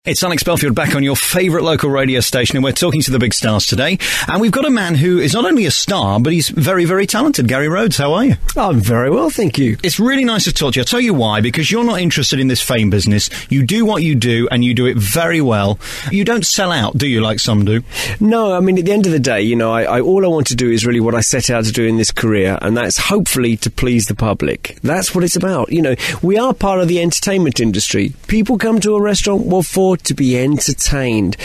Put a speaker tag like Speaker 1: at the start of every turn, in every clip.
Speaker 1: It's Alex Belfield back on your favourite local radio station, and we're talking to the big stars today. And we've got a man who is not only a star, but he's very, very talented. Gary Rhodes, how are you?
Speaker 2: I'm very well, thank you.
Speaker 1: It's really nice to talk to you. I'll tell you why, because you're not interested in this fame business. You do what you do, and you do it very well. You don't sell out, do you, like some do?
Speaker 2: No, I mean, at the end of the day, you know, all I want to do is really what I set out to do in this career, and that's hopefully to please the public. That's what it's about. You know, we are part of the entertainment industry. People come to a restaurant, what for? To be entertained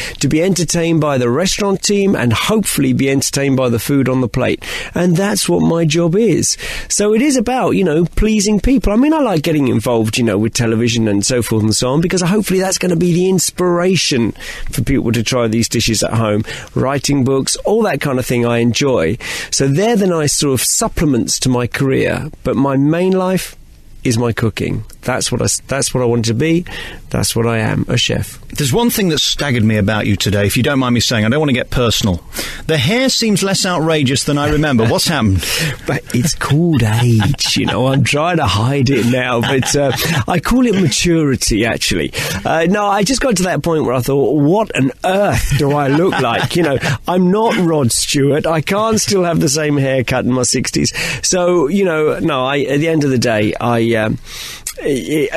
Speaker 2: by the restaurant team, and hopefully be entertained by the food on the plate. And that's what my job is. So it is about, you know, pleasing people. I mean, I like getting involved, you know, with television and so forth and so on, because hopefully that's going to be the inspiration for people to try these dishes at home. Writing books, all that kind of thing I enjoy. So they're the nice sort of supplements to my career. But my main life is my cooking. That's what I want to be. That's what I am, a chef.
Speaker 1: There's one thing that staggered me about you today, if you don't mind me saying. I don't want to get personal. The hair seems less outrageous than I remember. What's happened?
Speaker 2: But it's called age, you know. I'm trying to hide it now, but I call it maturity, actually. No, I just got to that point where I thought, what on earth do I look like? You know, I'm not Rod Stewart. I can't still have the same haircut in my 60s. So, you know, no, at the end of the day, I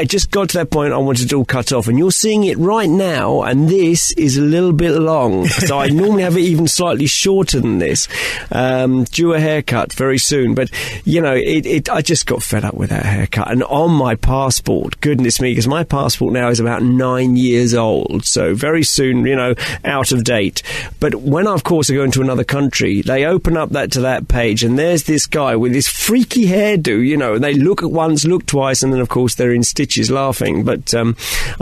Speaker 2: just got to that point I wanted it all cut off, and you're seeing it right now, and this is a little bit long, so I normally have it even slightly shorter than this. Due a haircut very soon, but you know, I just got fed up with that haircut. And on my passport, goodness me, because my passport now is about 9 years old, so very soon, you know, out of date. But when I, of course, I go into another country, they open up that page, and there's this guy with this freaky hairdo, you know, and they look at once, look twice, and then of course they're in stitches laughing, but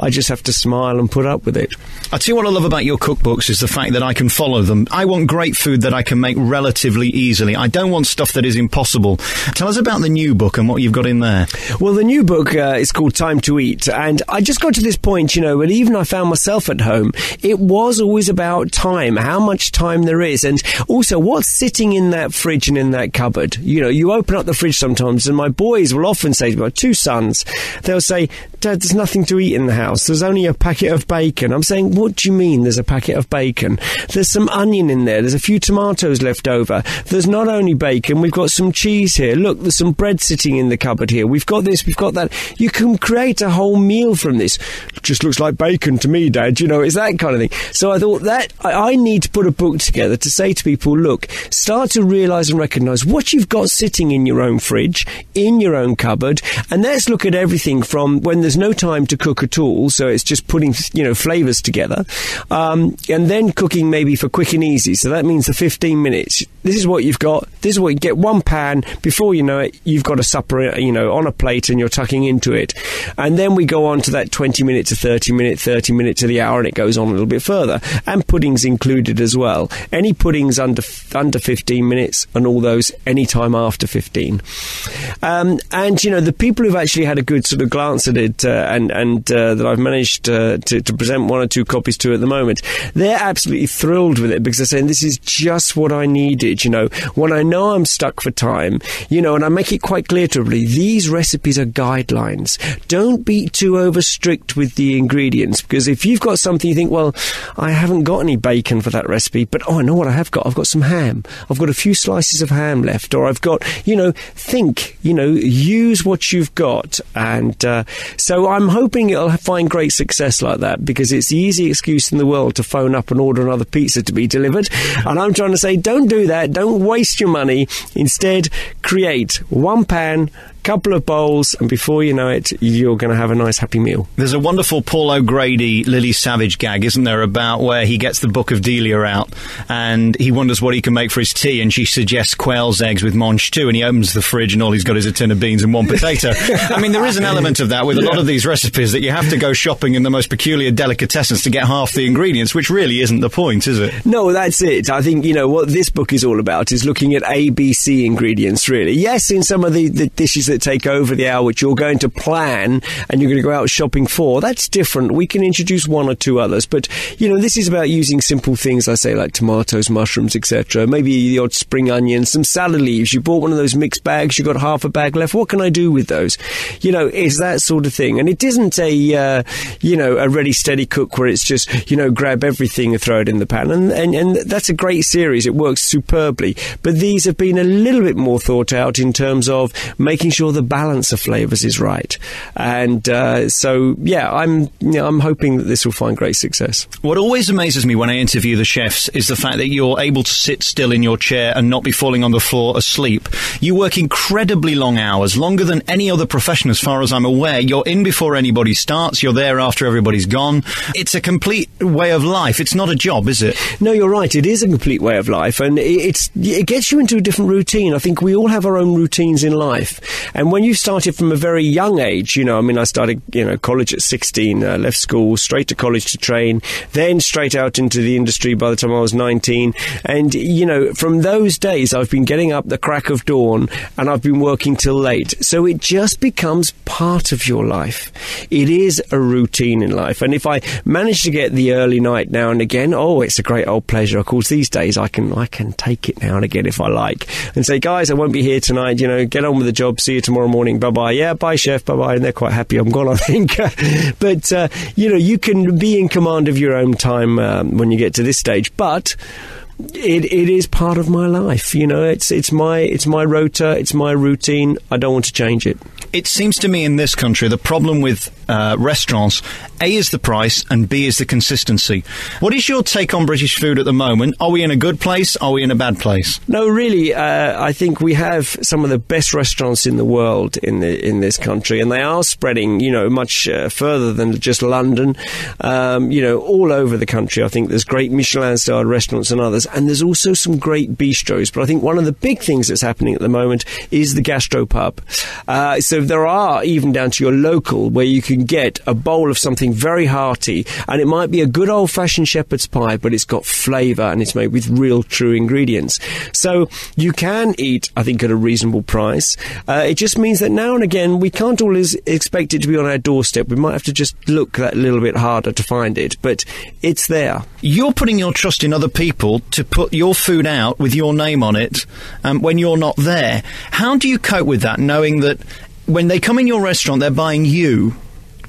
Speaker 2: I just have to smile and put up with it.
Speaker 1: I'll tell you what I love about your cookbooks is the fact that I can follow them. I want great food that I can make relatively easily. I don't want stuff that is impossible. Tell us about the new book and what you've got in there.
Speaker 2: Well, the new book is called Time to Eat, and I just got to this point, you know, when even I found myself at home, it was always about time, how much time there is, and also what's sitting in that fridge and in that cupboard. You know, you open up the fridge sometimes, and my boys will often say to me, my two sons, they'll say, Dad, there's nothing to eat in the house. There's only a packet of bacon. I'm saying, what do you mean there's a packet of bacon? There's some onion in there. There's a few tomatoes left over. There's not only bacon, we've got some cheese here. Look, there's some bread sitting in the cupboard here. We've got this, we've got that. You can create a whole meal from this. It just looks like bacon to me, Dad. You know, it's that kind of thing. So I thought that I need to put a book together to say to people, look, start to realise and recognise what you've got sitting in your own fridge, in your own cupboard, and let's look at everything from when there's no time to cook at all, so it's just putting, you know, flavours together, and then cooking maybe for quick and easy, so that means the 15 minutes. This is what you've got, this is what you get, one pan, before you know it, you've got a supper, you know, on a plate, and you're tucking into it. And then we go on to that 20 minute to 30 minute, 30 minute to the hour, and it goes on a little bit further. And puddings included as well. Any puddings under 15 minutes, and all those any time after 15. And, you know, the people who've actually had a good sort of glance at it, and that I've managed to present one or two copies to at the moment, they're absolutely thrilled with it, because they're saying, this is just what I needed, you know, when I know I'm stuck for time, you know, and I make it quite clear to everybody, these recipes are guidelines. Don't be too over strict with the ingredients, because if you've got something you think, well, I haven't got any bacon for that recipe, but I know what I have got. I've got some ham. I've got a few slices of ham left, or I've got, you know, think, you know, use what you've got. And so I'm hoping it'll find great success like that, because it's the easy excuse in the world to phone up and order another pizza to be delivered. And I'm trying to say, don't do that. Don't waste your money. Instead, create one pan, couple of bowls, and before you know it, you're going to have a nice happy meal.
Speaker 1: There's a wonderful Paul O'Grady, Lily Savage gag, isn't there, about where he gets the Book of Delia out and he wonders what he can make for his tea, and she suggests quail's eggs with mange too, and he opens the fridge and all he's got is a tin of beans and one potato. I mean, there is an element of that with a lot of these recipes, that you have to go shopping in the most peculiar delicatessens to get half the ingredients, which really isn't the point, is it?
Speaker 2: No, that's it. I think, you know, what this book is all about is looking at ABC ingredients, really. Yes, in some of the dishes that take over the hour, which you're going to plan and you're going to go out shopping for, that's different. We can introduce one or two others, but, you know, this is about using simple things, I say, like tomatoes, mushrooms, etc. Maybe the odd spring onion, some salad leaves. You bought one of those mixed bags, you got half a bag left. What can I do with those? You it's that sort of thing. And it isn't a ready, steady cook where it's just, grab everything and throw it in the pan. And that's a great series. It works superbly. But these have been a little bit more thought out in terms of making sure the balance of flavours is right. And I'm hoping that this will find great success.
Speaker 1: What always amazes me when I interview the chefs is the fact that you're able to sit still in your chair and not be falling on the floor asleep. You work incredibly long hours, longer than any other profession as far as I'm aware. You're in before anybody starts, you're there after everybody's gone. It's a complete way of life. It's not a job, is it?
Speaker 2: No, you're right. It is a complete way of life, and it gets you into a different routine. I think we all have our own routines in life. And when you started from a very young age, I started, college at 16, left school, straight to college to train, then straight out into the industry by the time I was 19. And, from those days, I've been getting up the crack of dawn and I've been working till late. So it just becomes part of your life. It is a routine in life. And if I manage to get the early night now and again, it's a great old pleasure. Of course, these days I can take it now and again if I like and say, guys, I won't be here tonight, get on with the job, see you tomorrow morning, bye-bye. Yeah, bye, chef, bye-bye. And they're quite happy I'm gone, I think. But, you can be in command of your own time when you get to this stage. But it is part of my life. It's my rota, it's my routine. I don't want to change it.
Speaker 1: It seems to me in this country the problem with restaurants, A is the price and B is the consistency. What is your take on British food at the moment? Are we in a good place? Are we in a bad place?
Speaker 2: No, really, I think we have some of the best restaurants in the world in this country, and they are spreading, much further than just London, all over the country. I think there's great Michelin-starred restaurants and others, and there's also some great bistros. But I think one of the big things that's happening at the moment is the gastropub. So there are, even down to your local, where you can get a bowl of something very hearty, and it might be a good old-fashioned shepherd's pie, but it's got flavour and it's made with real, true ingredients. So you can eat, I think, at a reasonable price. It just means that now and again we can't always expect it to be on our doorstep. We might have to just look that little bit harder to find it, but it's there.
Speaker 1: You're putting your trust in other people to put your food out with your name on it when you're not there. How do you cope with that, knowing that when they come in your restaurant, they're buying you,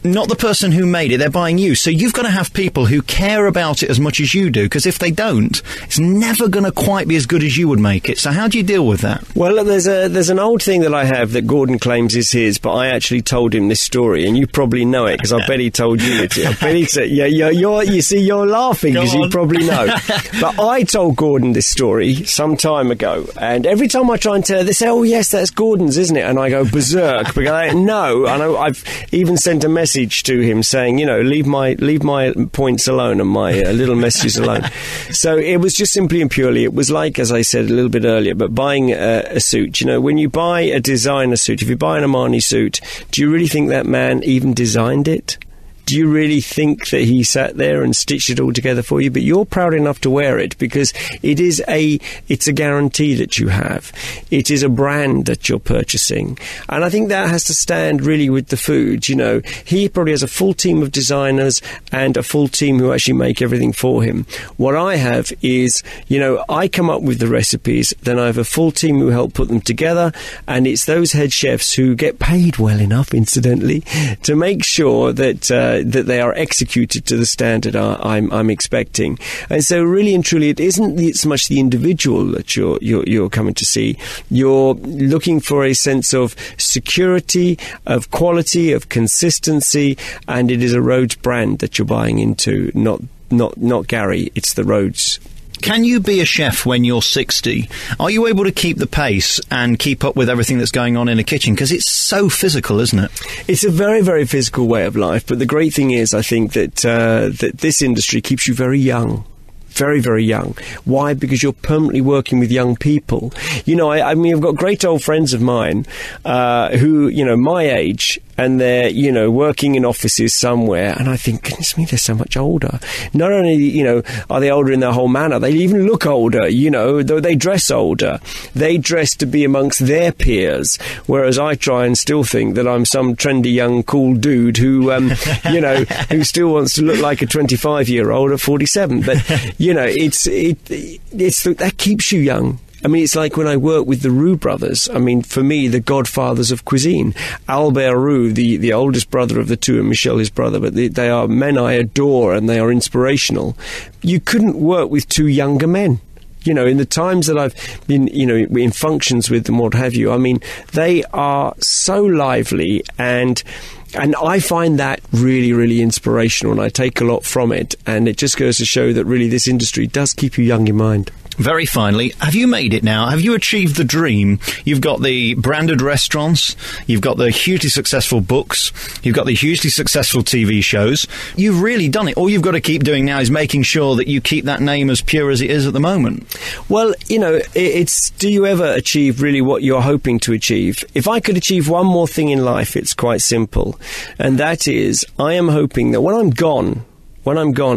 Speaker 1: not the person who made it, they're buying you. So you've got to have people who care about it as much as you do, because if they don't, it's never going to quite be as good as you would make it. So how do you deal with that?
Speaker 2: Well, there's an old thing that I have that Gordon claims is his, but I actually told him this story, and you probably know it, because I bet he told you it. I bet he said, you're laughing because you probably know. But I told Gordon this story some time ago, and every time I try and tell, they say, oh yes, that's Gordon's, isn't it? And I go berserk, because I know, and I've even sent a message to him saying, leave my points alone and my little messages alone. So it was just simply and purely, it was like, as I said a little bit earlier, but buying a suit. When you buy a designer suit, if you buy an Armani suit, do you really think that man even designed it? Do you really think that he sat there and stitched it all together for you? But you're proud enough to wear it because it's a guarantee that you have. It is a brand that you're purchasing. And I think that has to stand really with the food. He probably has a full team of designers and a full team who actually make everything for him. What I have is, I come up with the recipes, then I have a full team who help put them together, and it's those head chefs who get paid well enough, incidentally, to make sure that they are executed to the standard I'm expecting. And so really and truly, it isn't so much the individual that you're coming to see. You're looking for a sense of security, of quality, of consistency, and it is a Rhodes brand that you're buying into, not Gary. It's the Rhodes.
Speaker 1: Can you be a chef when you're 60? Are you able to keep the pace and keep up with everything that's going on in a kitchen? Because it's so physical, isn't it?
Speaker 2: It's a very, very physical way of life. But the great thing is, I think, that this industry keeps you very young. Very, very young. Why? Because you're permanently working with young people. I've got great old friends of mine who, my age, and they're, working in offices somewhere, and I think, goodness me, they're so much older. Not only, are they older in their whole manner, they even look older, though they dress older. They dress to be amongst their peers, whereas I try and still think that I'm some trendy young cool dude who, who still wants to look like a 25-year-old at 47. But, that keeps you young. I mean, it's like when I work with the Roux brothers. I mean, for me, the godfathers of cuisine. Albert Roux, the oldest brother of the two, and Michel, his brother, but they are men I adore and they are inspirational. You couldn't work with two younger men. You know, in the times that I've been, you know, in functions with them, what have you, I mean, they are so lively and I find that really, really inspirational, and I take a lot from it, and it just goes to show that really this industry does keep you young in mind.
Speaker 1: Very finally, have you made it now? Have you achieved the dream? You've got the branded restaurants, you've got the hugely successful books, you've got the hugely successful TV shows. You've really done it. All you've got to keep doing now is making sure that you keep that name as pure as it is at the moment.
Speaker 2: Well, you know, it's do you ever achieve really what you're hoping to achieve? If I could achieve one more thing in life, it's quite simple, and that is I am hoping that when I'm gone,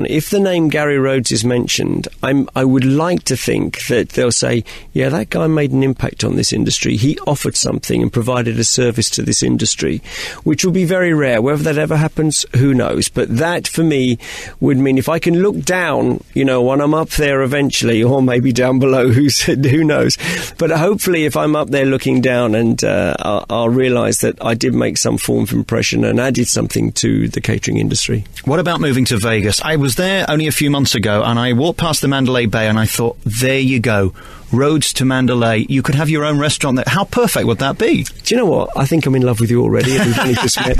Speaker 2: if the name Gary Rhodes is mentioned, I would like to think that they'll say, yeah, that guy made an impact on this industry. He offered something and provided a service to this industry, which will be very rare. Whether that ever happens, who knows? But that, for me, would mean if I can look down, you know, when I'm up there eventually, or maybe down below, who knows? But hopefully if I'm up there looking down, and I'll realise that I did make some form of impression and added something to the catering industry.
Speaker 1: What about moving to Vegas? I was there only a few months ago, and I walked past the Mandalay Bay and I thought, there you go, Rhodes to Mandalay. You could have your own restaurant there. How perfect would that be?
Speaker 2: Do you know what? I think I'm in love with you already. We've only just met.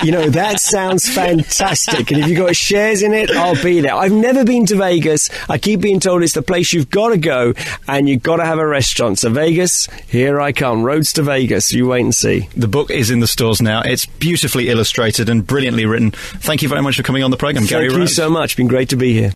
Speaker 2: You know, that sounds fantastic. And if you've got shares in it, I'll be there. I've never been to Vegas. I keep being told it's the place you've got to go, and you've got to have a restaurant. So Vegas, here I come. Rhodes to Vegas. You wait and see.
Speaker 1: The book is in the stores now. It's beautifully illustrated and brilliantly written. Thank you very much for coming on the programme, Gary Rhodes.
Speaker 2: Thank you so much. It's been great to be here.